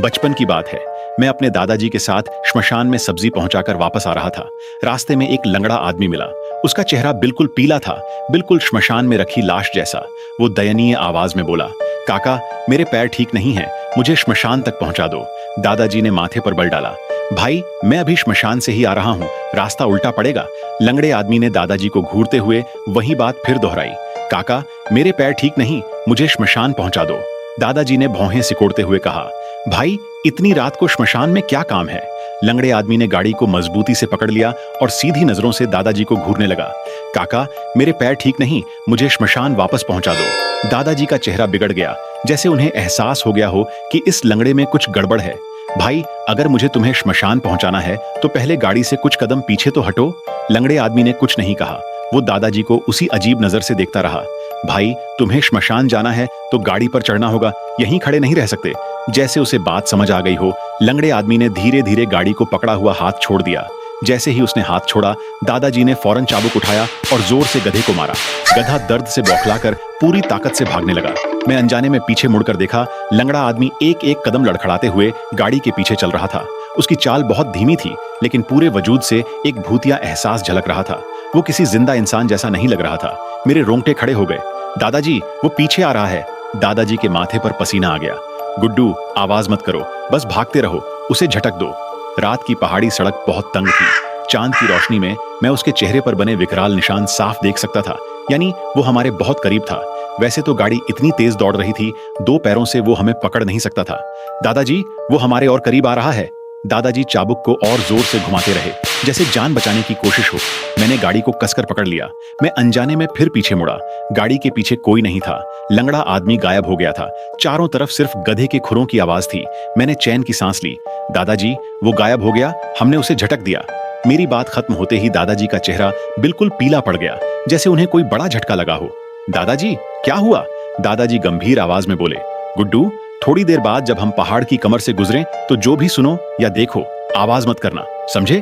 बचपन की बात है। मैं अपने दादाजी के साथ श्मशान में सब्जी पहुंचाकर वापस आ रहा था। रास्ते में एक लंगड़ा आदमी मिला। उसका चेहरा बिल्कुल पीला था, बिल्कुल श्मशान में रखी लाश जैसा। वो दयनीय आवाज में बोला, काका, मेरे पैर ठीक नहीं हैं, मुझे श्मशान तक पहुंचा दो। दादाजी ने माथे पर बल डाला। भाई, मैं अभी श्मशान से ही आ रहा हूँ, रास्ता उल्टा पड़ेगा। लंगड़े आदमी ने दादाजी को घूरते हुए वही बात फिर दोहराई। काका, मेरे पैर ठीक नहीं, मुझे श्मशान पहुंचा दो। दादाजी ने भौहें सिकोड़ते हुए कहा, भाई, इतनी रात को श्मशान में क्या काम है? लंगड़े आदमी ने गाड़ी को मजबूती से पकड़ लिया और सीधी नजरों से दादाजी को घूरने लगा। काका, मेरे पैर ठीक नहीं, मुझे श्मशान वापस पहुंचा दो। दादाजी का चेहरा बिगड़ गया, जैसे उन्हें एहसास हो गया हो कि इस लंगड़े में कुछ गड़बड़ है। भाई, अगर मुझे तुम्हें श्मशान पहुंचाना है तो पहले गाड़ी से कुछ कदम पीछे तो हटो। लंगड़े आदमी ने कुछ नहीं कहा। वो दादाजी को उसी अजीब नजर से देखता रहा। भाई, तुम्हें श्मशान जाना है तो गाड़ी पर चढ़ना होगा, यहीं खड़े नहीं रह सकते। जैसे उसे बात समझ आ गई हो, लंगड़े आदमी ने धीरे धीरे गाड़ी को पकड़ा हुआ हाथ छोड़ दिया। जैसे ही उसने हाथ छोड़ा, दादाजी ने फौरन चाबुक उठाया और जोर से गधे को मारा। गधा दर्द से बौखलाकर पूरी ताकत से भागने लगा। मैं अनजाने में पीछे मुड़कर देखा, लंगड़ा आदमी एक एक कदम लड़खड़ाते हुए गाड़ी के पीछे चल रहा था। उसकी चाल बहुत धीमी थी, लेकिन पूरे वजूद से एक भूतिया एहसास झलक रहा था। वो किसी जिंदा इंसान जैसा नहीं लग रहा था। मेरे रोंगटे खड़े हो गए। दादाजी, वो पीछे आ रहा है। दादाजी के माथे पर पसीना आ गया। गुड्डू, आवाज मत करो, बस भागते रहो, उसे झटक दो। रात की पहाड़ी सड़क बहुत तंग थी। चांद की रोशनी में मैं उसके चेहरे पर बने विकराल निशान साफ देख सकता था, यानी वो हमारे बहुत करीब था। वैसे तो गाड़ी इतनी तेज दौड़ रही थी, दो पैरों से वो हमें पकड़ नहीं सकता था। दादाजी, वो हमारे और करीब आ रहा है। दादाजी चाबुक को और जोर से घुमाते रहे, जैसे जान बचाने की कोशिश हो। मैंने गाड़ी को कसकर पकड़ लिया। मैं अनजाने में फिर पीछे मुड़ा। गाड़ी के पीछे कोई नहीं था। लंगड़ा आदमी गायब हो गया था। चारों तरफ सिर्फ गधे के खुरों की आवाज थी। मैंने चैन की सांस ली। दादाजी, वो गायब हो गया, हमने उसे झटक दिया। मेरी बात खत्म होते ही दादाजी का चेहरा बिल्कुल पीला पड़ गया, जैसे उन्हें कोई बड़ा झटका लगा हो। दादाजी, क्या हुआ? दादाजी गंभीर आवाज में बोले, गुड्डू, थोड़ी देर बाद जब हम पहाड़ की कमर से गुजरें तो जो भी सुनो या देखो, आवाज मत करना, समझे?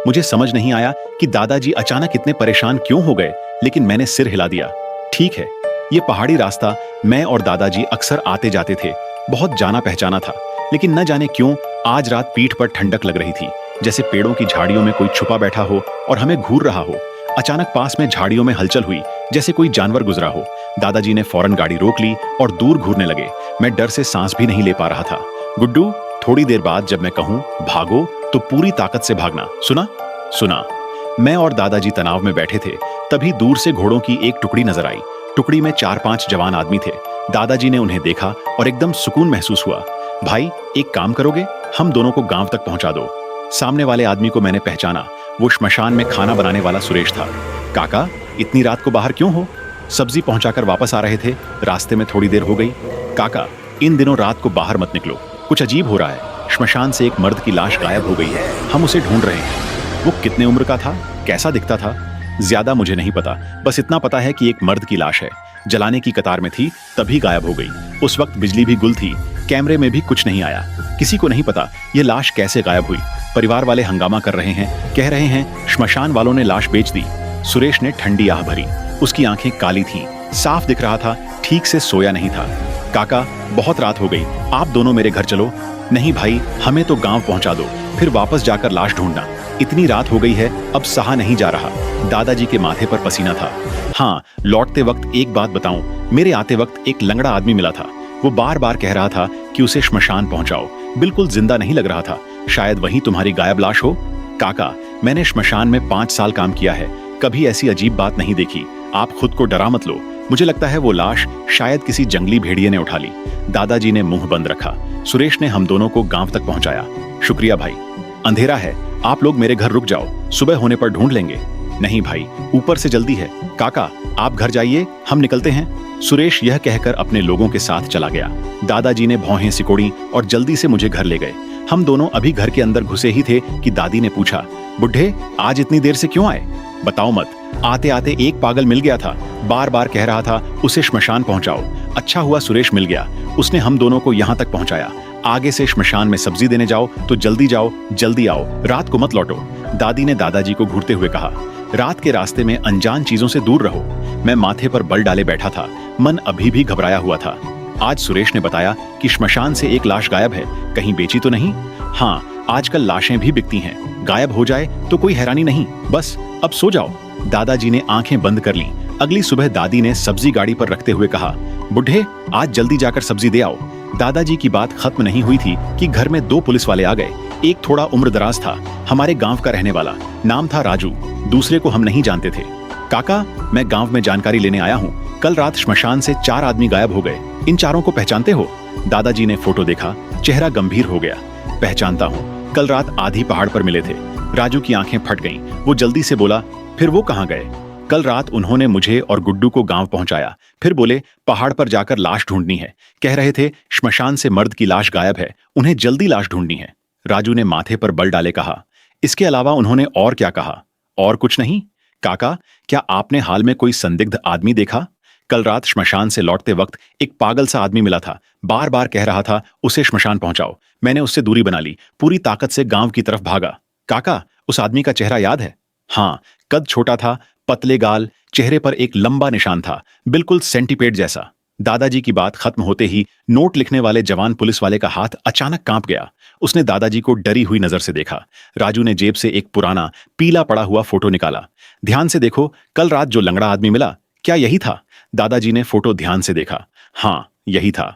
मुझे समझ नहीं आया कि दादाजी अचानक इतने परेशान क्यों हो गए, लेकिन मैंने सिर हिला दिया। ठीक है। ये पहाड़ी रास्ता मैं और दादाजी अक्सर आते जाते थे। बहुत जाना पहचाना था, लेकिन न जाने क्यों आज रात पीठ पर ठंडक लग रही थी, जैसे पेड़ों की झाड़ियों में कोई छुपा बैठा हो और हमें घूर रहा हो। अचानक पास में झाड़ियों में हलचल हुई, जैसे कोई जानवर गुजरा हो। दादाजी ने फौरन गाड़ी रोक ली और दूर घूरने लगे। मैं डर से सांस भी नहीं ले पा रहा था। गुड्डू, थोड़ी देर बाद जब मैं कहूं भागो तो पूरी ताकत से भागना, सुना? सुना। मैं और दादाजी तनाव में बैठे थे, तभी दूर से घोड़ों की एक टुकड़ी नजर आई। टुकड़ी में 4-5 जवान आदमी थे। दादाजी ने उन्हें देखा और एकदम सुकून महसूस हुआ। भाई, एक काम करोगे? हम दोनों को गांव तक पहुंचा दो। सामने वाले आदमी को मैंने पहचाना। वो श्मशान में खाना बनाने वाला सुरेश था। काका, इतनी रात को बाहर क्यों हो? सब्जी पहुंचाकर वापस आ रहे थे, रास्ते में थोड़ी देर हो गई। काका, इन दिनों रात को बाहर मत निकलो, कुछ अजीब हो रहा है। श्मशान से एक मर्द की लाश गायब हो गई है, हम उसे ढूंढ रहे हैं। वो कितने उम्र का था, कैसा दिखता था? ज्यादा मुझे नहीं पता, बस इतना पता है कि एक मर्द की लाश है। जलाने की कतार में थी, तभी गायब हो गई। उस वक्त बिजली भी गुल थी, कैमरे में भी कुछ नहीं आया। किसी को नहीं पता ये लाश कैसे गायब हुई। परिवार वाले हंगामा कर रहे हैं, कह रहे हैं श्मशान वालों ने लाश बेच दी। सुरेश ने ठंडी आह भरी। उसकी आंखें काली थीं, साफ दिख रहा था ठीक से सोया नहीं था। काका, बहुत रात हो गई, आप दोनों मेरे घर चलो। नहीं भाई, हमें तो गांव पहुंचा दो, फिर वापस जाकर लाश ढूंढना। इतनी रात हो गई है, अब सहा नहीं जा रहा। दादाजी के माथे पर पसीना था। हाँ, लौटते वक्त एक बात बताऊं, मेरे आते वक्त एक लंगड़ा आदमी मिला था। वो बार बार कह रहा था कि उसे श्मशान पहुंचाओ। बिल्कुल जिंदा नहीं लग रहा था। शायद वही तुम्हारी गायब लाश हो। काका, मैंने श्मशान में 5 साल काम किया है, कभी ऐसी अजीब बात नहीं देखी। आप खुद को डरा मत लो। मुझे लगता है वो लाश शायद किसी जंगली भेड़िए ने उठा ली। दादाजी ने मुंह बंद रखा। सुरेश ने हम दोनों को गांव तक पहुंचाया। शुक्रिया भाई। अंधेरा है, आप लोग मेरे घर रुक जाओ, सुबह होने पर ढूंढ लेंगे। नहीं भाई, ऊपर से जल्दी है। काका, आप घर जाइए, हम निकलते हैं। सुरेश यह कहकर अपने लोगों के साथ चला गया। दादाजी ने भौहें सिकोड़ी और जल्दी से मुझे घर ले गए। हम दोनों अभी घर के अंदर घुसे ही थे कि दादी ने पूछा, बुढ़े, आज इतनी देर से क्यों आए? बताओ मत, आते आते एक पागल मिल गया था, बार बार कह रहा था उसे श्मशान पहुंचाओ। अच्छा हुआ सुरेश मिल गया, उसने हम दोनों को यहाँ तक पहुंचाया। आगे से श्मशान में सब्जी देने जाओ तो जल्दी जाओ, जल्दी आओ, रात को मत लौटो। दादी ने दादाजी को घूरते हुए कहा। रात के रास्ते में अनजान चीजों से दूर रहो। मैं माथे पर बल डाले बैठा था, मन अभी भी घबराया हुआ था। आज सुरेश ने बताया कि श्मशान से एक लाश गायब है, कहीं बेची तो नहीं? हाँ, आजकल लाशें भी बिकती हैं, गायब हो जाए तो कोई हैरानी नहीं, बस अब सो जाओ। दादाजी ने आंखें बंद कर लीं। अगली सुबह दादी ने सब्जी गाड़ी पर रखते हुए कहा, बुढ़े आज जल्दी जाकर सब्जी दे आओ। दादाजी की बात खत्म नहीं हुई थी कि घर में 2 पुलिस वाले आ गए। एक थोड़ा उम्रदराज था, हमारे गांव का रहने वाला, नाम था राजू, दूसरे को हम नहीं जानते थे। काका, मैं गांव में जानकारी लेने आया हूँ, कल रात श्मशान से 4 आदमी गायब हो गए, इन चारों को पहचानते हो? दादाजी ने फोटो देखा, चेहरा गंभीर हो गया। पहचानता हूँ, कल रात आधी पहाड़ पर मिले थे। राजू की आंखें फट गईं, वो जल्दी से बोला, फिर वो कहाँ गए? कल रात उन्होंने मुझे और गुड्डू को गांव पहुंचाया, फिर बोले पहाड़ पर जाकर लाश ढूंढनी है। कह रहे थे श्मशान से मर्द की लाश गायब है, उन्हें जल्दी लाश ढूंढनी है। राजू ने माथे पर बल डाले कहा, इसके अलावा उन्होंने और क्या कहा? और कुछ नहीं। काका, क्या आपने हाल में कोई संदिग्ध आदमी देखा? कल रात श्मशान से लौटते वक्त एक पागल सा आदमी मिला था, बार बार कह रहा था उसे श्मशान पहुंचाओ। मैंने उससे दूरी बना ली, पूरी ताकत से गांव की तरफ भागा। काका, उस आदमी का चेहरा याद है? हाँ, कद छोटा था, पतले गाल, चेहरे पर एक लंबा निशान था, बिल्कुल सेंटीपेड जैसा। दादाजी की बात खत्म होते ही नोट लिखने वाले जवान पुलिस वाले का हाथ अचानक कांप गया। उसने दादाजी को डरी हुई नजर से देखा। राजू ने जेब से एक पुराना पीला पड़ा हुआ फोटो निकाला। ध्यान से देखो, कल रात जो लंगड़ा आदमी मिला, क्या यही था? दादाजी ने फोटो ध्यान से देखा। हाँ, यही था।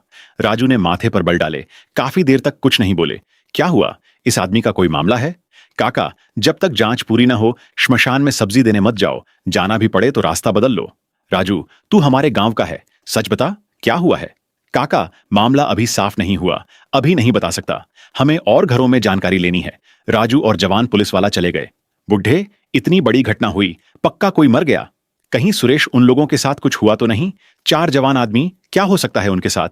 राजू ने माथे पर बल डाले, काफी देर तक कुछ नहीं बोले। क्या हुआ? इस आदमी का कोई मामला है? काका, जब तक जांच पूरी ना हो श्मशान में सब्जी देने मत जाओ, जाना भी पड़े तो रास्ता बदल लो। राजू, तू हमारे गांव का है, सच बता, क्या हुआ है? काका, मामला अभी साफ नहीं हुआ, अभी नहीं बता सकता, हमें और घरों में जानकारी लेनी है। राजू और जवान पुलिस वाला चले गए। बुढ़े, इतनी बड़ी घटना हुई, पक्का कोई मर गया? कहीं सुरेश उन लोगों के साथ कुछ हुआ तो नहीं? 4 जवान आदमी, क्या हो सकता है उनके साथ?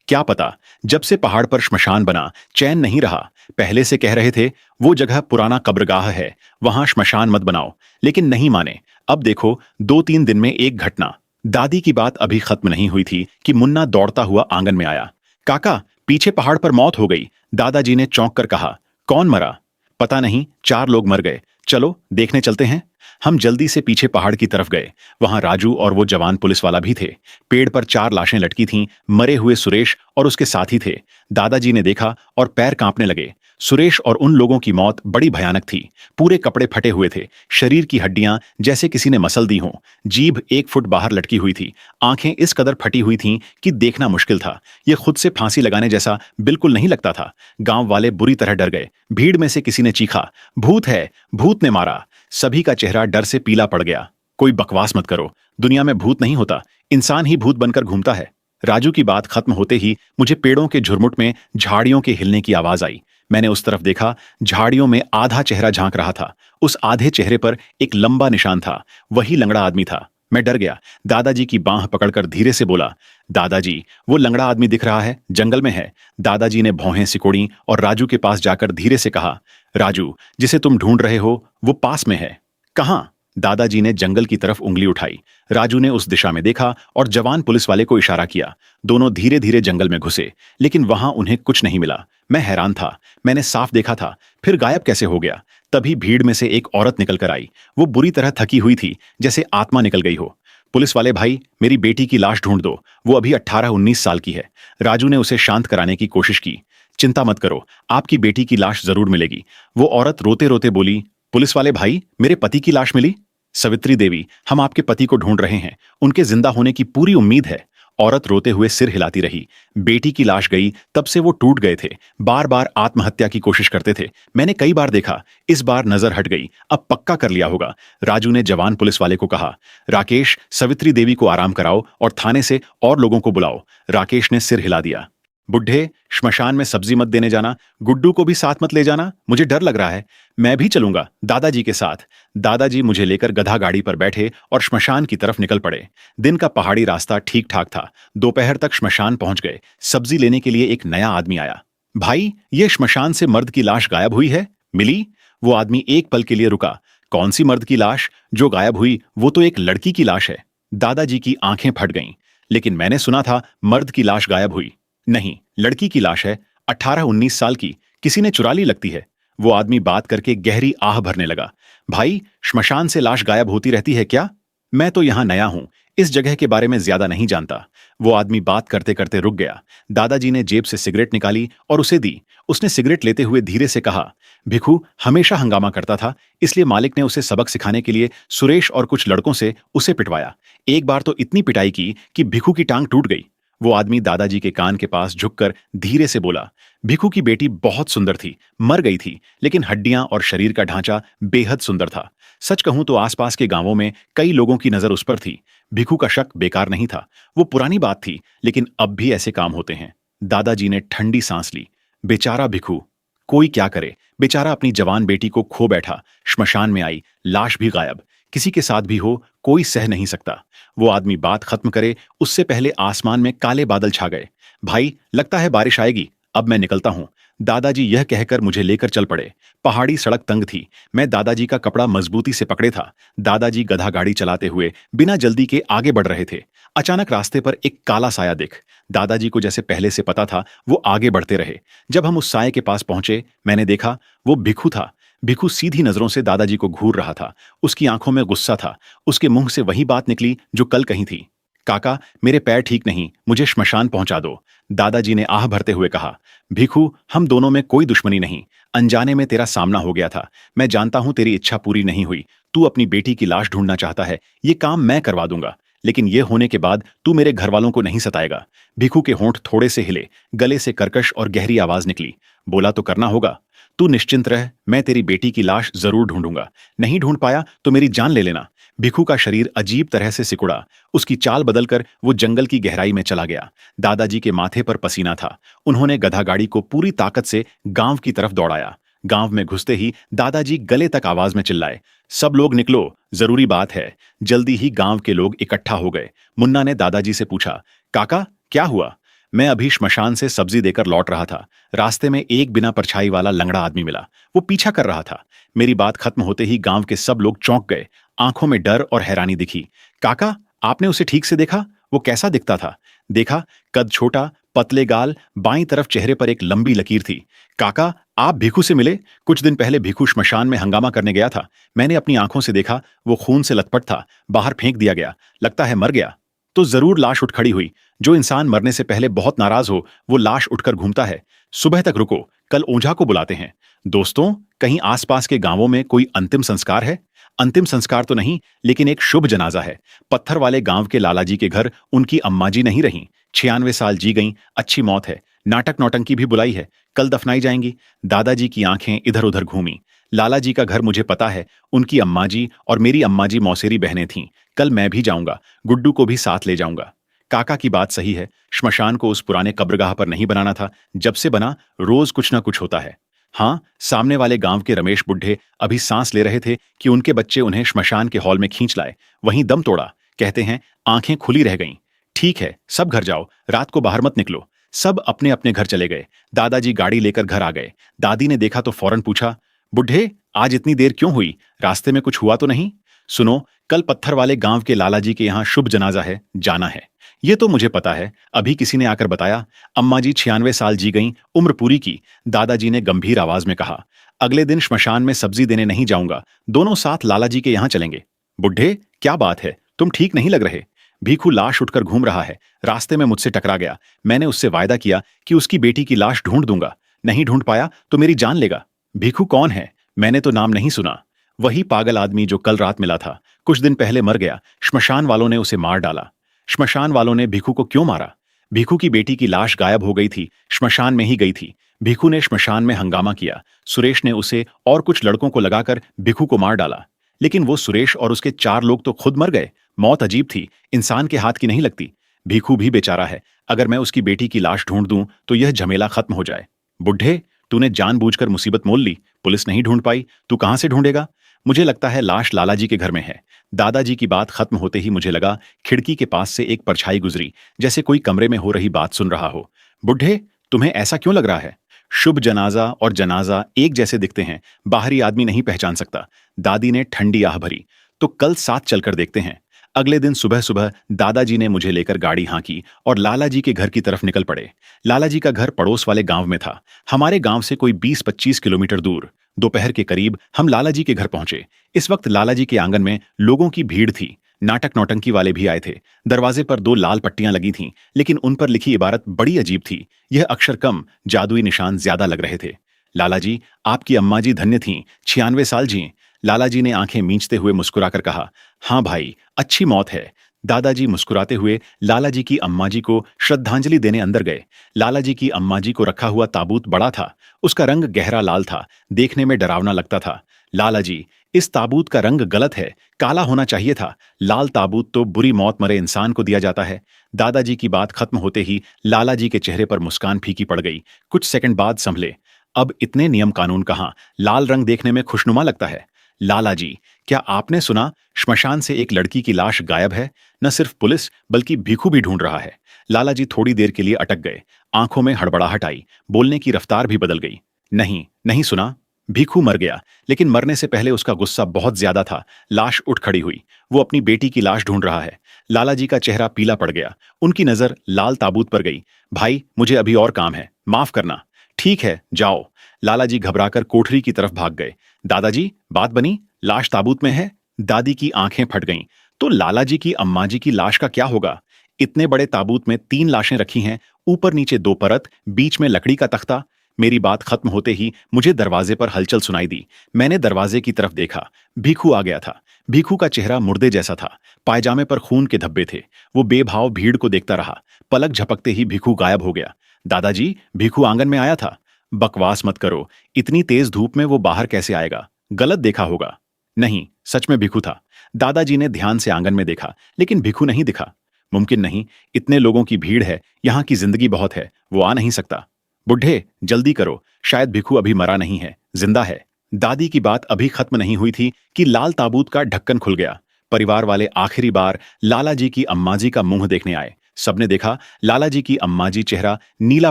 क्या पता, जब से पहाड़ पर श्मशान बना चैन नहीं रहा। पहले से कह रहे थे वो जगह पुराना कब्रगाह है, वहां श्मशान मत बनाओ, लेकिन नहीं माने। अब देखो 2-3 दिन में एक घटना। दादी की बात अभी खत्म नहीं हुई थी कि मुन्ना दौड़ता हुआ आंगन में आया। काका, पीछे पहाड़ पर मौत हो गई। दादाजी ने चौंक कर कहा। कौन मरा? पता नहीं, 4 लोग मर गए, चलो देखने चलते हैं। हम जल्दी से पीछे पहाड़ की तरफ गए। वहां राजू और वो जवान पुलिस वाला भी थे। पेड़ पर 4 लाशें लटकी थीं, मरे हुए सुरेश और उसके साथी थे। दादाजी ने देखा और पैर कांपने लगे। सुरेश और उन लोगों की मौत बड़ी भयानक थी। पूरे कपड़े फटे हुए थे, शरीर की हड्डियां जैसे किसी ने मसल दी हों, जीभ 1 फुट बाहर लटकी हुई थी, आंखें इस कदर फटी हुई थीं कि देखना मुश्किल था। ये खुद से फांसी लगाने जैसा बिल्कुल नहीं लगता था। गांव वाले बुरी तरह डर गए। भीड़ में से किसी ने चीखा, भूत है, भूत ने मारा। सभी का चेहरा डर से पीला पड़ गया। कोई बकवास मत करो, दुनिया में भूत नहीं होता, इंसान ही भूत बनकर घूमता है। राजू की बात खत्म होते ही मुझे पेड़ों के झुरमुट में झाड़ियों के हिलने की आवाज आई। मैंने उस तरफ देखा, झाड़ियों में आधा चेहरा झांक रहा था। उस आधे चेहरे पर एक लंबा निशान था, वही लंगड़ा आदमी था। मैं डर गया। दादाजी की बांह पकड़कर धीरे से बोला, दादाजी, वो लंगड़ा आदमी दिख रहा है, जंगल में है। दादाजी ने भौहें सिकोड़ी और राजू के पास जाकर धीरे से कहा, राजू, जिसे तुम ढूंढ रहे हो वो पास में है। कहां? दादाजी ने जंगल की तरफ उंगली उठाई। राजू ने उस दिशा में देखा और जवान पुलिस वाले को इशारा किया। दोनों धीरे धीरे जंगल में घुसे, लेकिन वहां उन्हें कुछ नहीं मिला। मैं हैरान था, मैंने साफ देखा था, फिर गायब कैसे हो गया? तभी भीड़ में से एक औरत निकल कर आई। वो बुरी तरह थकी हुई थी, जैसे आत्मा निकल गई हो। पुलिस वाले भाई, मेरी बेटी की लाश ढूंढ दो, वो अभी 18-19 साल की है। राजू ने उसे शांत कराने की कोशिश की। चिंता मत करो, आपकी बेटी की लाश जरूर मिलेगी। वो औरत रोते रोते बोली, पुलिस वाले भाई, मेरे पति की लाश मिली? सवित्री देवी, हम आपके पति को ढूंढ रहे हैं, उनके जिंदा होने की पूरी उम्मीद है। औरत रोते हुए सिर हिलाती रही। बेटी की लाश गई, तब से वो टूट गए थे, बार बार आत्महत्या की कोशिश करते थे। मैंने कई बार देखा, इस बार नजर हट गई, अब पक्का कर लिया होगा। राजू ने जवान पुलिस वाले को कहा, राकेश, सवित्री देवी को आराम कराओ और थाने से और लोगों को बुलाओ। राकेश ने सिर हिला दिया। बुढ़े, श्मशान में सब्जी मत देने जाना, गुड्डू को भी साथ मत ले जाना, मुझे डर लग रहा है। मैं भी चलूंगा दादाजी के साथ। दादाजी मुझे लेकर गधा गाड़ी पर बैठे और श्मशान की तरफ निकल पड़े। दिन का पहाड़ी रास्ता ठीक ठाक था। दोपहर तक श्मशान पहुंच गए। सब्जी लेने के लिए एक नया आदमी आया। भाई, ये श्मशान से मर्द की लाश गायब हुई है, मिली? वो आदमी एक पल के लिए रुका। कौन सी मर्द की लाश? जो गायब हुई वो तो एक लड़की की लाश है। दादाजी की आंखें फट गईं। लेकिन मैंने सुना था मर्द की लाश गायब हुई। नहीं, लड़की की लाश है, 18-19 साल की, किसी ने चुरा ली लगती है। वो आदमी बात करके गहरी आह भरने लगा। भाई, श्मशान से लाश गायब होती रहती है क्या? मैं तो यहां नया हूं, इस जगह के बारे में ज्यादा नहीं जानता। वो आदमी बात करते करते रुक गया। दादाजी ने जेब से सिगरेट निकाली और उसे दी। उसने सिगरेट लेते हुए धीरे से कहा, भिखू हमेशा हंगामा करता था, इसलिए मालिक ने उसे सबक सिखाने के लिए सुरेश और कुछ लड़कों से उसे पिटवाया। एक बार तो इतनी पिटाई की कि भिखू की टांग टूट गई। वो आदमी दादाजी के कान के पास झुककर धीरे से बोला, भिखू की बेटी बहुत सुंदर थी, मर गई थी, लेकिन हड्डियां और शरीर का ढांचा बेहद सुंदर था। सच कहूं तो आसपास के गांवों में कई लोगों की नजर उस पर थी। भिखू का शक बेकार नहीं था। वो पुरानी बात थी, लेकिन अब भी ऐसे काम होते हैं। दादाजी ने ठंडी सांस ली। बेचारा भिखू, कोई क्या करे। बेचारा अपनी जवान बेटी को खो बैठा, श्मशान में आई, लाश भी गायब। किसी के साथ भी हो, कोई सह नहीं सकता। वो आदमी बात खत्म करे उससे पहले आसमान में काले बादल छा गए। भाई, लगता है बारिश आएगी, अब मैं निकलता हूं। दादाजी यह कहकर मुझे लेकर चल पड़े। पहाड़ी सड़क तंग थी। मैं दादाजी का कपड़ा मजबूती से पकड़े था। दादाजी गधा गाड़ी चलाते हुए बिना जल्दी के आगे बढ़ रहे थे। अचानक रास्ते पर एक काला साया दिख। दादाजी को जैसे पहले से पता था, वो आगे बढ़ते रहे। जब हम उस साये के पास पहुंचे, मैंने देखा वो भिखू था। भिखू सीधी नजरों से दादाजी को घूर रहा था। उसकी आंखों में गुस्सा था। उसके मुंह से वही बात निकली जो कल कही थी। काका, मेरे पैर ठीक नहीं, मुझे श्मशान पहुंचा दो। दादाजी ने आह भरते हुए कहा, भिखू हम दोनों में कोई दुश्मनी नहीं। अनजाने में तेरा सामना हो गया था। मैं जानता हूं तेरी इच्छा पूरी नहीं हुई। तू अपनी बेटी की लाश ढूंढना चाहता है, ये काम मैं करवा दूंगा, लेकिन यह होने के बाद तू मेरे घर वालों को नहीं सताएगा। भिखू के होंठ थोड़े से हिले, गले से कर्कश और गहरी आवाज निकली। बोला तो करना होगा। तू निश्चिंत रह, मैं तेरी बेटी की लाश जरूर ढूंढूंगा। नहीं ढूंढ पाया तो मेरी जान ले लेना। भिखू का शरीर अजीब तरह से सिकुड़ा। उसकी चाल बदलकर वो जंगल की गहराई में चला गया। दादाजी के माथे पर पसीना था। उन्होंने गधा गाड़ी को पूरी ताकत से गांव की तरफ दौड़ाया। गांव में घुसते ही दादाजी गले तक आवाज में चिल्लाए, सब लोग निकलो, जरूरी बात है। जल्दी ही गांव के लोग इकट्ठा हो गए। मुन्ना ने दादाजी से पूछा, काका क्या हुआ? मैं अभी श्मशान से सब्जी देकर लौट रहा था। रास्ते में एक बिना परछाई वाला लंगड़ा आदमी मिला। वो पीछा कर रहा था। मेरी बात खत्म होते ही गांव के सब लोग चौंक गए। आंखों में डर और हैरानी दिखी। काका, आपने उसे ठीक से देखा? वो कैसा दिखता था? देखा, कद छोटा, पतले गाल, बाईं तरफ चेहरे पर एक लंबी लकीर थी। काका, आप भिखू से मिले? कुछ दिन पहले भिखू श्मशान में हंगामा करने गया था। मैंने अपनी आंखों से देखा। वो खून से लथपथ था। बाहर फेंक दिया गया। लगता है मर गया। तो जरूर लाश उठ खड़ी हुई। जो इंसान मरने से पहले बहुत नाराज हो, वो लाश उठकर घूमता है। सुबह तक रुको, कल ओझा को बुलाते हैं। दोस्तों, कहीं आसपास के गांवों में कोई अंतिम संस्कार है? अंतिम संस्कार तो नहीं, लेकिन एक शुभ जनाजा है। पत्थर वाले गांव के लालाजी के घर उनकी अम्मा जी नहीं रहीं। 96 साल जी गईं, अच्छी मौत है। नाटक नौटंकी भी बुलाई है, कल दफनाई जाएंगी। दादाजी की आंखें इधर उधर घूमी। लालाजी का घर मुझे पता है। उनकी अम्मा जी और मेरी अम्मा जी मौसेरी बहनें थीं। कल मैं भी जाऊंगा, गुड्डू को भी साथ ले जाऊंगा। काका की बात सही है। श्मशान को उस पुराने कब्रगाह पर नहीं बनाना था। जब से बना, रोज कुछ ना कुछ होता है। हाँ, सामने वाले गांव के रमेश बुड्ढे अभी सांस ले रहे थे कि उनके बच्चे उन्हें श्मशान के हॉल में खींच लाए। वहीं दम तोड़ा। कहते हैं आंखें खुली रह गईं। ठीक है, सब घर जाओ, रात को बाहर मत निकलो। सब अपने अपने घर चले गए। दादाजी गाड़ी लेकर घर आ गए। दादी ने देखा तो फौरन पूछा, बुड्ढे आज इतनी देर क्यों हुई? रास्ते में कुछ हुआ तो नहीं? सुनो, कल पत्थर वाले गांव के लालाजी के यहाँ शुभ जनाजा है, जाना है। ये तो मुझे पता है, अभी किसी ने आकर बताया। अम्मा जी 96 साल जी गईं, उम्र पूरी की। दादाजी ने गंभीर आवाज में कहा, अगले दिन श्मशान में सब्जी देने नहीं जाऊंगा, दोनों साथ लालाजी के यहाँ चलेंगे। बुड्ढे, क्या बात है, तुम ठीक नहीं लग रहे। भीखू लाश उठकर घूम रहा है। रास्ते में मुझसे टकरा गया। मैंने उससे वायदा किया कि उसकी बेटी की लाश ढूंढ दूंगा। नहीं ढूंढ पाया तो मेरी जान लेगा। भीखू कौन है? मैंने तो नाम नहीं सुना। वही पागल आदमी जो कल रात मिला था, कुछ दिन पहले मर गया। श्मशान वालों ने उसे मार डाला। श्मशान वालों ने भीखू को क्यों मारा? भीखू की बेटी की लाश गायब हो गई थी, श्मशान में ही गई थी। भीखू ने श्मशान में हंगामा किया। सुरेश ने उसे और कुछ लड़कों को लगाकर भीखू को मार डाला। लेकिन वो सुरेश और उसके 4 लोग तो खुद मर गए। मौत अजीब थी, इंसान के हाथ की नहीं लगती। भीखू भी बेचारा है। अगर मैं उसकी बेटी की लाश ढूंढ दूं तो यह झमेला खत्म हो जाए। बुड्ढे, तूने जानबूझकर मुसीबत मोल ली। पुलिस नहीं ढूंढ पाई, तू कहां से ढूंढेगा? मुझे लगता है लाश लालाजी के घर में है। दादाजी की बात खत्म होते ही मुझे लगा खिड़की के पास से एक परछाई गुजरी, जैसे कोई कमरे में हो रही बात सुन रहा हो। बुड्ढे, तुम्हें ऐसा क्यों लग रहा है? शुभ जनाजा और जनाजा एक जैसे दिखते हैं, बाहरी आदमी नहीं पहचान सकता। दादी ने ठंडी आह भरी। तो कल साथ चलकर देखते हैं। अगले दिन सुबह सुबह दादाजी ने मुझे लेकर गाड़ी हाँकी और लालाजी के घर की तरफ निकल पड़े। लालाजी का घर पड़ोस वाले गांव में था, हमारे गांव से कोई 20-25 किलोमीटर दूर। दोपहर के करीब हम लालाजी के घर पहुंचे। इस वक्त लालाजी के आंगन में लोगों की भीड़ थी। नाटक नौटंकी वाले भी आए थे। दरवाजे पर 2 लाल पट्टियां लगी थीं, लेकिन उन पर लिखी इबारत बड़ी अजीब थी। यह अक्षर कम, जादुई निशान ज्यादा लग रहे थे। लाला जी, आपकी अम्मा जी धन्य थीं, 96 साल जिए। लाला जी ने आंखें मींचते हुए मुस्कुराकर कहा। हाँ भाई, अच्छी मौत है। दादाजी मुस्कुराते हुए लाला जी की अम्मा जी को श्रद्धांजलि देने अंदर गए। लाला जी की अम्मा जी को रखा हुआ ताबूत बड़ा था। उसका रंग गहरा लाल था, देखने में डरावना लगता था। लाला जी, इस ताबूत का रंग गलत है, काला होना चाहिए था। लाल ताबूत तो बुरी मौत मरे इंसान को दिया जाता है। दादाजी की बात खत्म होते ही लाला जी के चेहरे पर मुस्कान फीकी पड़ गई। कुछ सेकंड बाद संभले। अब इतने नियम कानून कहाँ, लाल रंग देखने में खुशनुमा लगता है। लाला जी, क्या आपने सुना श्मशान से एक लड़की की लाश गायब है? न सिर्फ पुलिस बल्कि भिखू भी ढूंढ रहा है। लाला जी थोड़ी देर के लिए अटक गए। आंखों में हड़बड़ाहट आई, बोलने की रफ्तार भी बदल गई। नहीं, नहीं सुना। भिखू मर गया, लेकिन मरने से पहले उसका गुस्सा बहुत ज्यादा था। लाश उठ खड़ी हुई। वो अपनी बेटी की लाश ढूंढ रहा है। लाला जी का चेहरा पीला पड़ गया। उनकी नजर लाल ताबूत पर गई। भाई, मुझे अभी और काम है, माफ करना। ठीक है, जाओ। लाला जी घबराकर कोठरी की तरफ भाग गए। दादाजी, बात बनी? लाश ताबूत में है। दादी की आंखें फट गईं। तो लाला जी की अम्मा जी की लाश का क्या होगा? इतने बड़े ताबूत में 3 लाशें रखी हैं, ऊपर नीचे 2 परत, बीच में लकड़ी का तख्ता। मेरी बात खत्म होते ही मुझे दरवाजे पर हलचल सुनाई दी। मैंने दरवाजे की तरफ देखा। भीखू आ गया था। भीखू का चेहरा मुर्दे जैसा था। पायजामे पर खून के धब्बे थे। वो बेभाव भीड़ को देखता रहा। पलक झपकते ही भीखू गायब हो गया। दादाजी, भीखू आंगन में आया था। बकवास मत करो, इतनी तेज धूप में वो बाहर कैसे आएगा? गलत देखा होगा। नहीं, सच में भिखू था। दादाजी ने ध्यान से आंगन में देखा, लेकिन भिखू नहीं दिखा। मुमकिन नहीं, इतने लोगों की भीड़ है, यहां की जिंदगी बहुत है, वो आ नहीं सकता। बुढ़े, जल्दी करो, शायद भिखू अभी मरा नहीं है, जिंदा है। दादी की बात अभी खत्म नहीं हुई थी कि लाल ताबूत का ढक्कन खुल गया। परिवार वाले आखिरी बार लाला जी की अम्मा जी का मुंह देखने आए। सबने देखा, लाला जी की अम्मा जी चेहरा नीला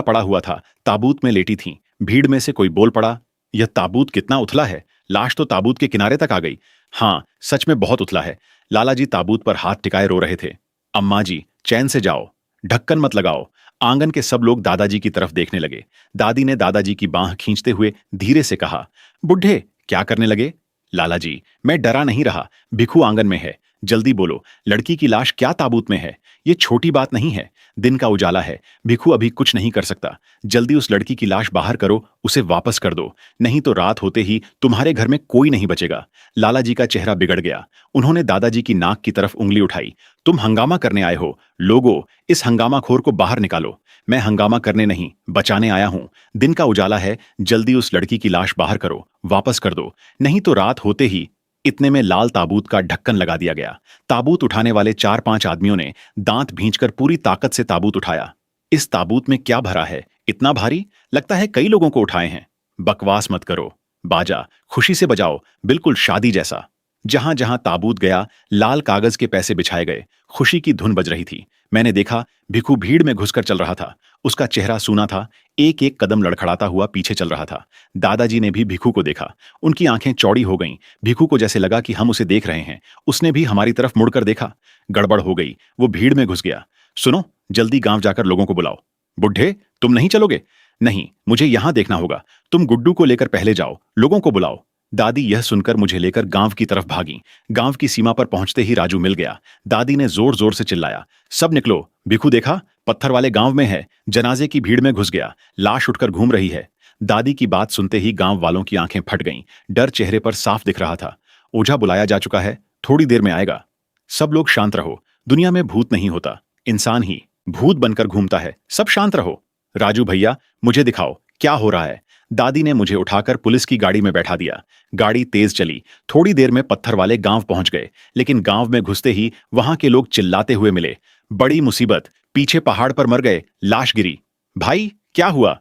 पड़ा हुआ था, ताबूत में लेटी थीं। भीड़ में से कोई बोल पड़ा, यह ताबूत कितना उथला है। लाश तो ताबूत के किनारे तक आ गई। हाँ, सच में बहुत उथला है। लाला जी ताबूत पर हाथ टिकाए रो रहे थे। अम्मा जी, चैन से जाओ, ढक्कन मत लगाओ। आंगन के सब लोग दादाजी की तरफ देखने लगे। दादी ने दादाजी की बांह खींचते हुए धीरे से कहा, बुढ़े, क्या करने लगे? लाला जी, मैं डरा नहीं रहा, भिखू आंगन में है। जल्दी बोलो, लड़की की लाश क्या ताबूत में है? ये छोटी बात नहीं है। दिन का उजाला है, भिखू अभी कुछ नहीं कर सकता। जल्दी उस लड़की की लाश बाहर करो, उसे वापस कर दो, नहीं तो रात होते ही तुम्हारे घर में कोई नहीं बचेगा। लाला जी का चेहरा बिगड़ गया। उन्होंने दादाजी की नाक की तरफ उंगली उठाई। तुम हंगामा करने आए हो। लोगों, इस हंगामाखोर को बाहर निकालो। मैं हंगामा करने नहीं, बचाने आया हूं। दिन का उजाला है, जल्दी उस लड़की की लाश बाहर करो, वापस कर दो, नहीं तो रात होते ही। इतने में लाल ताबूत का ढक्कन लगा दिया गया। ताबूत उठाने वाले 4-5 आदमियों ने दांत भींचकर पूरी ताकत से ताबूत उठाया। इस ताबूत में क्या भरा है? इतना भारी, लगता है कई लोगों को उठाए हैं। बकवास मत करो। बाजा खुशी से बजाओ, बिल्कुल शादी जैसा। जहां जहां ताबूत गया, लाल कागज के पैसे बिछाए गए। खुशी की धुन बज रही थी। मैंने देखा, भिखू भीड़ में घुसकर चल रहा था। उसका चेहरा सूना था, एक एक कदम लड़खड़ाता हुआ पीछे चल रहा था। दादाजी ने भी भिखू को देखा। उनकी आंखें चौड़ी हो गईं। भिखू को जैसे लगा कि हम उसे देख रहे हैं। उसने भी हमारी तरफ मुड़कर देखा। गड़बड़ हो गई, वो भीड़ में घुस गया। सुनो, जल्दी गांव जाकर लोगों को बुलाओ। बुढ़े, तुम नहीं चलोगे? नहीं, मुझे यहां देखना होगा। तुम गुड्डू को लेकर पहले जाओ, लोगों को बुलाओ। दादी यह सुनकर मुझे लेकर गांव की तरफ भागी। गांव की सीमा पर पहुंचते ही राजू मिल गया। दादी ने जोर जोर से चिल्लाया, सब निकलो, भिखू देखा, पत्थर वाले गांव में है, जनाजे की भीड़ में घुस गया, लाश उठकर घूम रही है। दादी की बात सुनते ही गांव वालों की आंखें फट गईं। डर चेहरे पर साफ दिख रहा था। ओझा बुलाया जा चुका है, थोड़ी देर में आएगा। सब लोग शांत रहो, दुनिया में भूत नहीं होता, इंसान ही भूत बनकर घूमता है। सब शांत रहो। राजू भैया, मुझे दिखाओ क्या हो रहा है। दादी ने मुझे उठाकर पुलिस की गाड़ी में बैठा दिया। गाड़ी तेज चली। थोड़ी देर में पत्थर वाले गांव पहुंच गए, लेकिन गांव में घुसते ही वहां के लोग चिल्लाते हुए मिले, बड़ी मुसीबत, पीछे पहाड़ पर मर गए, लाश गिरी। भाई, क्या हुआ?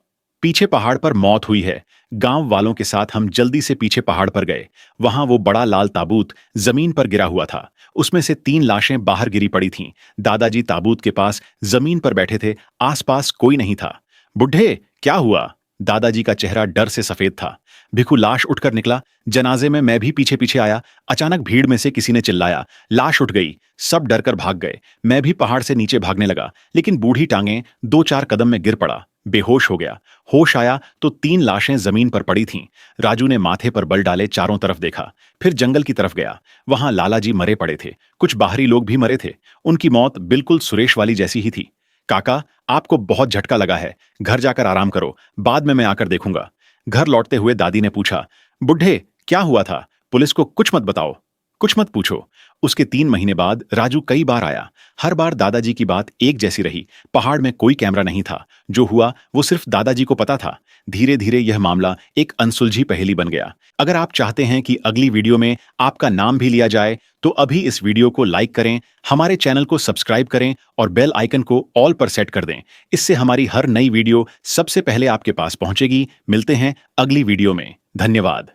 पीछे पहाड़ पर मौत हुई है। गांव वालों के साथ हम जल्दी से पीछे पहाड़ पर गए। वहां वो बड़ा लाल ताबूत जमीन पर गिरा हुआ था। उसमें से 3 लाशें बाहर गिरी पड़ी थीं। दादाजी ताबूत के पास जमीन पर बैठे थे, आसपास कोई नहीं था। बुढ़े, क्या हुआ? दादाजी का चेहरा डर से सफेद था। भिखू लाश उठकर निकला। जनाजे में मैं भी पीछे पीछे आया। अचानक भीड़ में से किसी ने चिल्लाया, लाश उठ गई। सब डरकर भाग गए। मैं भी पहाड़ से नीचे भागने लगा, लेकिन बूढ़ी टांगें 2-4 कदम में गिर पड़ा। बेहोश हो गया। होश आया तो 3 लाशें जमीन पर पड़ी थीं। राजू ने माथे पर बल डाले चारों तरफ देखा, फिर जंगल की तरफ गया। वहां लालाजी मरे पड़े थे, कुछ बाहरी लोग भी मरे थे। उनकी मौत बिल्कुल सुरेश वाली जैसी ही थी। काका, आपको बहुत झटका लगा है, घर जाकर आराम करो, बाद में मैं आकर देखूंगा। घर लौटते हुए दादी ने पूछा, बुढ़े क्या हुआ था? पुलिस को कुछ मत बताओ, कुछ मत पूछो। उसके 3 महीने बाद राजू कई बार आया। हर बार दादाजी की बात एक जैसी रही। पहाड़ में कोई कैमरा नहीं था, जो हुआ वो सिर्फ दादाजी को पता था। धीरे धीरे यह मामला एक अनसुलझी पहेली बन गया। अगर आप चाहते हैं कि अगली वीडियो में आपका नाम भी लिया जाए तो अभी इस वीडियो को लाइक करें, हमारे चैनल को सब्सक्राइब करें और बेल आइकन को ऑल पर सेट कर दें। इससे हमारी हर नई वीडियो सबसे पहले आपके पास पहुंचेगी। मिलते हैं अगली वीडियो में। धन्यवाद।